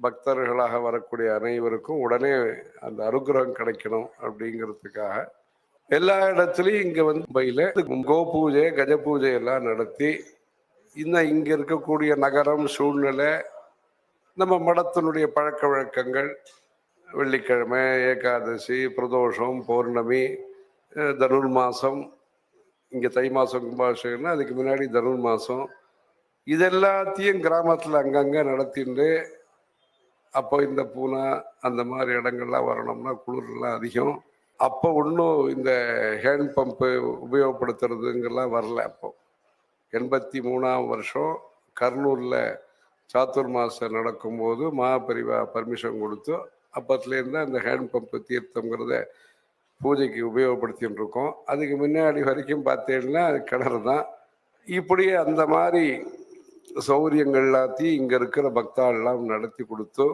பக்தர்களாக வரக்கூடிய அனைவருக்கும் உடனே அந்த அனுகிரகம் கிடைக்கணும் அப்படிங்கிறதுக்காக எல்லா இடத்துலையும் இங்க வந்து மும்பையில கோ பூஜை கஜ பூஜை எல்லாம் நடத்தி இங்க இருக்கக்கூடிய நகரம் சூழ்நிலை நம்ம மடத்தினுடைய பழக்க வழக்கங்கள் வெள்ளிக்கிழமை ஏகாதசி பிரதோஷம் பௌர்ணமி தனுர் மாசம் இங்க தை மாசம் கும்பாபிஷேகம்னா அதுக்கு முன்னாடி தனுர் மாசம் இதெல்லாத்தையும் கிராமத்துல அங்கங்க நடத்திட்டு அப்போ இந்த பூனா அந்த மாதிரி இடங்கள்லாம் வரணும்னா குளிர்லாம் அதிகம் அப்போ ஒன்றும் இந்த ஹேண்ட் பம்பு உபயோகப்படுத்துறதுங்கெல்லாம் வரல. அப்போ 83ஆம் வருஷம் கர்னூலில் சாத்துர் மாதம் நடக்கும்போது மகாபரிவா பர்மிஷன் கொடுத்து அப்பத்துலேருந்து அந்த ஹேண்ட் பம்பு தீர்த்தங்கிறத பூஜைக்கு உபயோகப்படுத்தின்னு இருக்கோம். அதுக்கு முன்னாடி வரைக்கும் பார்த்தீங்கன்னா கிணறு தான். இப்படியே அந்த மாதிரி சௌகரியங்கள் எல்லாத்தையும் இங்கே இருக்கிற பக்தாலெல்லாம் நடத்தி கொடுத்து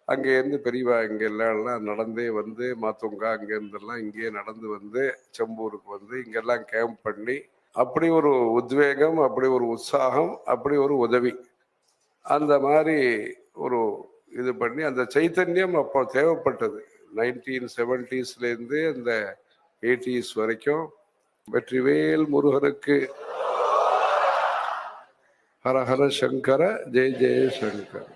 அங்கேருந்து பெரியவா இங்கே எல்லாம் நடந்தே வந்து மாத்தோங்கா அங்கேருந்தெல்லாம் இங்கேயே நடந்து வந்து செம்பூருக்கு வந்து இங்கெல்லாம் கேம்ப் பண்ணி அப்படி ஒரு உத்வேகம், அப்படி ஒரு உற்சாகம், அப்படி ஒரு உதவி, அந்த மாதிரி ஒரு இது பண்ணி அந்த சைத்தன்யம் அப்போ தேவைப்பட்டது. 1970ஸ்லேருந்து அந்த 80s வரைக்கும். வெற்றிவேல் முருகனுக்கு ஹரஹர சங்கர ஜெய ஜெய சங்கர்.